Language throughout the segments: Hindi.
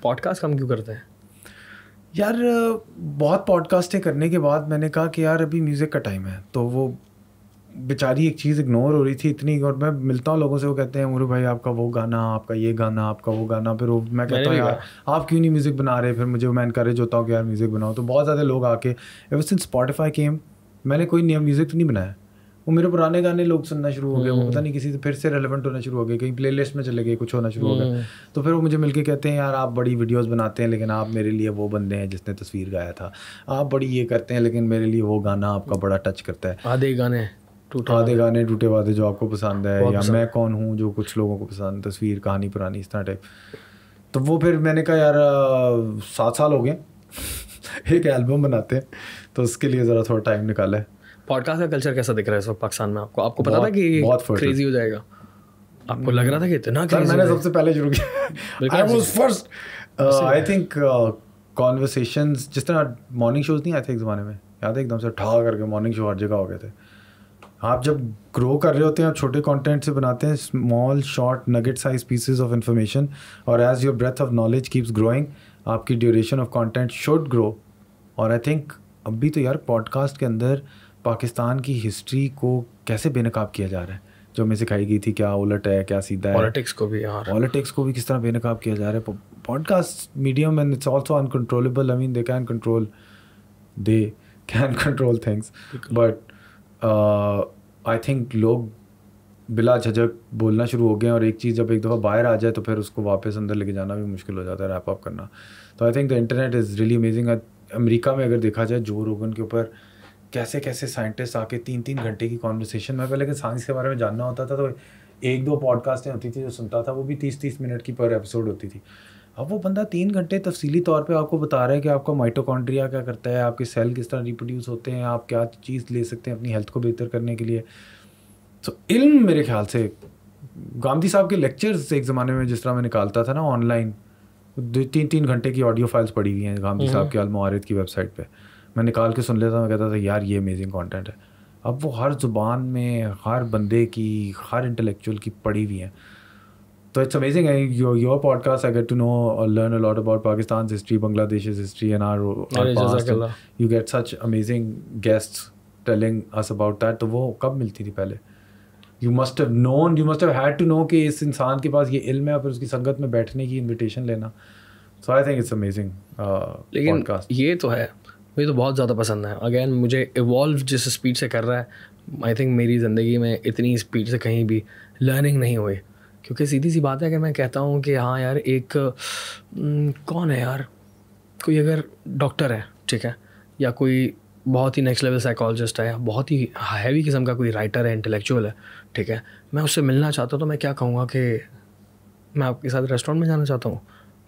पॉडकास्ट कम क्यों करते हैं? यार बहुत पॉडकास्टें करने के बाद मैंने कहा कि यार अभी म्यूज़िक का टाइम है, तो वो बेचारी एक चीज़ इग्नोर हो रही थी इतनी। और मैं मिलता हूँ लोगों से, वो कहते हैं मुरू भाई आपका वो गाना, आपका ये गाना, आपका वो गाना। फिर वो मैं कहता हूँ यार आप क्यों नहीं म्यूज़िक बना रहे? फिर मुझे मैं इनकरेज होता हूँ कि यार म्यूज़िक बनाओ। तो बहुत ज़्यादा लोग आके, एवर सिंस स्पॉटिफाई केम, मैंने कोई नया म्यूज़िक तो नहीं बनाया, वो मेरे पुराने गाने लोग सुनना शुरू हो गए। वो पता नहीं किसी से फिर से रेलेवेंट होना शुरू हो गए, कहीं प्लेलिस्ट में चले गए, कुछ होना शुरू हो गया। तो फिर वो मुझे मिलके कहते हैं यार आप बड़ी वीडियोस बनाते हैं, लेकिन आप मेरे लिए वो बंदे हैं जिसने तस्वीर गाया था। आप बड़ी ये करते हैं, लेकिन मेरे लिए वो गाना आपका बड़ा टच करता है। आधे गाने टूटे वादे जो आपको पसंद है, या मैं कौन हूँ जो कुछ लोगों को पसंद, तस्वीर, कहानी पुरानी, इस तरह टाइप। तो वो फिर मैंने कहा यार 7 साल हो गए एक एल्बम बनाते हैं, तो उसके लिए ज़रा थोड़ा टाइम निकाला है। पॉडकास्ट का कल्चर कैसा दिख रहा है इस वक्त पाकिस्तान में? आपको पता था कि बहुत क्रेजी हो जाएगा? आपको लग रहा था कि इतना क्रेजी? मैंने सबसे पहले शुरू किया, I was first. I think conversations, जिस तरह मॉर्निंग शोज नहीं आए थे एक ज़माने में, याद है एकदम से ठा करके मॉर्निंग शो हर जगह हो गए थे। आप जब ग्रो कर रहे होते हैं, आप छोटे कंटेंट से बनाते हैं, small short nugget size pieces of information, और as your breadth of knowledge keeps growing, आपकी duration of content should grow. और आई थिंक अभी तो यार पॉडकास्ट के अंदर पाकिस्तान की हिस्ट्री को कैसे बेनकाब किया जा रहा है, जो हमें सिखाई गई थी, क्या उलट है क्या सीधा है। पॉलिटिक्स को भी किस तरह बेनकाब किया जा रहा है। Podcast medium and it's also uncontrollable. I mean they can control things, but I think लोग बिला झिझक बोलना शुरू हो गए हैं। और एक चीज़ जब एक दफ़ा बाहर आ जाए तो फिर उसको वापस अंदर लेके जाना भी मुश्किल हो जाता है, रैप अप करना। तो I think the internet is really amazing. America में अगर देखा जाए, जो रोगन के ऊपर कैसे कैसे साइंटिस्ट आके 3-3 घंटे की कॉन्वर्सेशन में, पहले साइंस के बारे में जानना होता था तो 1-2 पॉडकास्टें होती थी जो सुनता था, वो भी 30-30 मिनट की पर एपिसोड होती थी। अब वो बंदा 3 घंटे तफसीली तौर पे आपको बता रहा है कि आपका माइटोकॉन्ड्रिया क्या करता है, आपके सेल किस तरह रिप्रोड्यूस होते हैं, आप क्या चीज़ ले सकते हैं अपनी हेल्थ को बेहतर करने के लिए। तो इल्म मेरे ख्याल से, गांधी साहब के लेक्चर्स एक ज़माने में जिस तरह मैं निकालता था ना ऑनलाइन, 2-3 घंटे की ऑडियो फाइल्स पड़ी हुई हैं गांधी साहब के अल-मुआरिद की वेबसाइट पे, मैं निकाल के सुन लेता। मैं कहता था यार ये अमेजिंग कंटेंट है। अब वो हर ज़ुबान में, हर बंदे की, हर इंटेलेक्चुअल की पड़ी हुई हैं। तो इट्स अमेजिंग है your podcast. I get to know और learn a lot about Pakistan history, Bangladesh history and our past. You get such amazing guests telling us about that. तो वो कब मिलती थी पहले? You must have had to know कि इस इंसान के पास ये इल्म है, और फिर उसकी संगत में बैठने की इन्विटेशन लेना। So I think it's amazing podcast. ये तो है, मुझे तो बहुत ज़्यादा पसंद है। अगेन मुझे इवॉल्व जिस स्पीड से कर रहा है, आई थिंक मेरी ज़िंदगी में इतनी स्पीड से कहीं भी लर्निंग नहीं हुई। क्योंकि सीधी सी बात है कि मैं कहता हूँ कि हाँ यार, एक कौन है यार, कोई अगर डॉक्टर है, ठीक है, या कोई बहुत ही नेक्स्ट लेवल साइकोलॉजिस्ट है, या बहुत ही हैवी किस्म का कोई राइटर है, इंटेलेक्चुअल है, ठीक है, मैं उससे मिलना चाहता हूँ, तो मैं क्या कहूँगा कि मैं आपके साथ रेस्टोरेंट में जाना चाहता हूँ,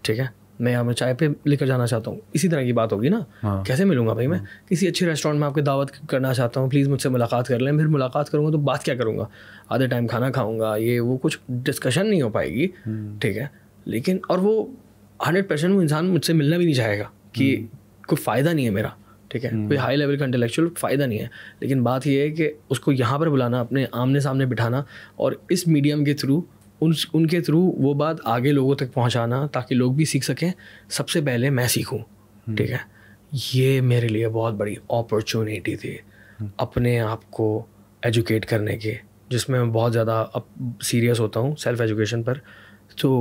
ठीक है, मैं यहाँ चाय पे लेकर जाना चाहता हूँ, इसी तरह की बात होगी ना। हाँ। कैसे मिलूंगा भाई? मैं किसी अच्छे रेस्टोरेंट में आपकी दावत करना चाहता हूँ, प्लीज़ मुझसे मुलाकात कर लें। फिर मुलाकात करूँगा तो बात क्या करूँगा? आधे टाइम खाना खाऊँगा, ये वो, कुछ डिस्कशन नहीं हो पाएगी, ठीक है। लेकिन और वो 100% वो इंसान मुझसे मिलना भी नहीं चाहेगा कि कोई फ़ायदा नहीं है मेरा, ठीक है, कोई हाई लेवल का इंटेलेक्चुअल फ़ायदा नहीं है। लेकिन बात ये है कि उसको यहाँ पर बुलाना, अपने आमने सामने बिठाना, और इस मीडियम के थ्रू उनके थ्रू वो बात आगे लोगों तक पहुंचाना, ताकि लोग भी सीख सकें। सबसे पहले मैं सीखूं, ठीक है। ये मेरे लिए बहुत बड़ी अपॉर्चुनिटी थी अपने आप को एजुकेट करने की, जिसमें मैं बहुत ज़्यादा अब सीरियस होता हूँ सेल्फ एजुकेशन पर। तो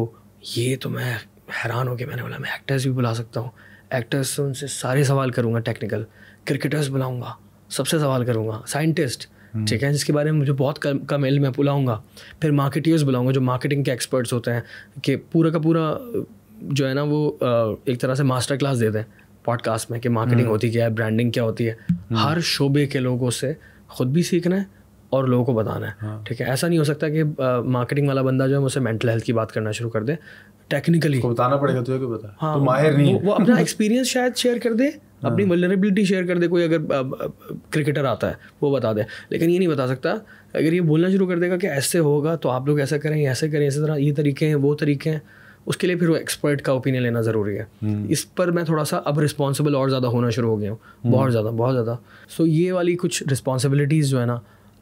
ये तो मैं हैरान हो गया, मैंने बोला मैं एक्टर्स भी बुला सकता हूँ, एक्टर्स से उनसे सारे सवाल करूँगा, टेक्निकल, क्रिकेटर्स बुलाऊँगा, सबसे सवाल करूँगा, साइंटिस्ट, ठीक है, जिसके बारे में मुझे बहुत कम इल्म मैं बुलाऊँगा। फिर मार्केटियर्स बुलाऊँगा, जो मार्केटिंग के एक्सपर्ट्स होते हैं, कि पूरा का पूरा जो है ना वो एक तरह से मास्टर क्लास देते हैं पॉडकास्ट में कि मार्केटिंग होती क्या है, ब्रांडिंग क्या होती है। हर शोबे के लोगों से ख़ुद भी सीखना है और लोगों को बताना है, ठीक है। ऐसा नहीं हो सकता कि मार्केटिंग वाला बंदा जो है मुझसे मेंटल हेल्थ की बात करना शुरू कर दे, टेक्निकली बताना पड़ेगा तुझे, क्यों बता, हाँ, तो माहिर नहीं है। वो अपना एक्सपीरियंस शायद शेयर कर दे, अपनी वल्नरेबिलिटी शेयर कर दे। कोई अगर क्रिकेटर आता है वो बता दे, लेकिन ये नहीं बता सकता। अगर ये बोलना शुरू कर देगा कि ऐसे होगा तो आप लोग ऐसा करें, ऐसे करें, इसी तरह ये तरीके हैं, वो तरीके हैं, उसके लिए फिर वो एक्सपर्ट का ओपिनियन लेना ज़रूरी है। इस पर मैं थोड़ा सा अब रिस्पॉन्सिबल और ज़्यादा होना शुरू हो गया हूँ, बहुत ज़्यादा। सो ये वाली कुछ रिस्पॉन्सिबिलिटीज़ जो है ना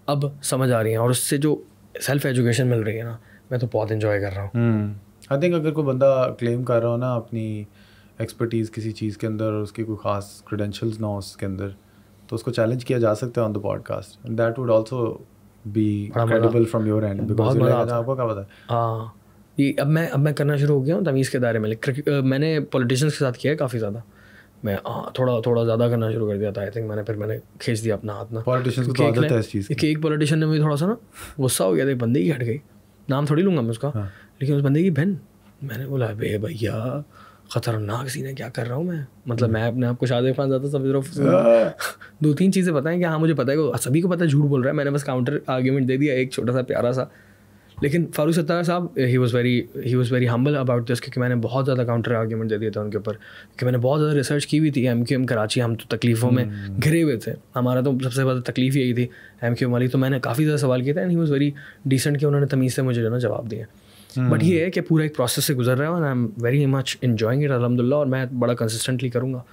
अब समझ आ रही हैं, और उससे जो सेल्फ एजुकेशन मिल रही है ना, मैं तो बहुत इन्जॉय कर रहा हूँ। आई थिंक अगर कोई बंदा क्लेम कर रहा हो ना अपनी एक्सपर्टीज़ किसी चीज़ के अंदर और उसकी कोई ख़ास क्रेडेंशियल्स ना हो उसके अंदर, तो उसको चैलेंज किया जा सकता है on the podcast, and that would also be credible from your and, because आपको क्या पता है। हाँ, ये अब मैं करना शुरू हो गया हूँ तमीज़ के दायरे में। मैंने पॉलिटिशियंस के साथ किया है काफ़ी ज़्यादा, मैं थोड़ा ज़्यादा करना शुरू कर दिया था। आई थिंक मैंने खींच दिया अपना हाथ ना। पॉलिटिशियंस को तो आदत है इस चीज़ की। एक पॉलिटिशियन ने मुझे थोड़ा सा ना गुस्सा हो गया था, बंदे की हट गई, नाम थोड़ी लूँगा मैं उसका, लेकिन उस बंदे की बहन, मैंने बोला बे भैया ख़तरनाक सीन है, क्या कर रहा हूँ मैं, मतलब मैं अपने आप को शादी खान ज़्यादा समझ रहा हूँ। 2-3 चीज़ें पता है कि हाँ मुझे पता है, सभी को पता है झूठ बोल रहा है, मैंने बस काउंटर आर्ग्यूमेंट दे दिया एक छोटा सा प्यारा सा। लेकिन फारूक सत्तार साहब ही was very humble about this, क्योंकि मैंने बहुत ज़्यादा काउंटर आर्ग्यूमेंट दे दिए थे उनके ऊपर, क्योंकि मैंने बहुत ज़्यादा रिसर्च की हुई थी। MQM कराची, हम तो तकलीफ़ों में घिरे हुए थे, हमारा तो सबसे ज़्यादा तकलीफ़ यही थी MQM वाली, तो मैंने काफ़ी ज़्यादा सवाल किए थे, and he was very decent कि उन्होंने तमीज़ से मुझे जो ना जवाब दिए। बट ये है कि पूरा एक प्रोसेस से गुजर रहा है, और I am very much enjoying it अल्हम्दुलिल्लाह, और मैं बड़ा कंसिस्टेंटली करूँगा।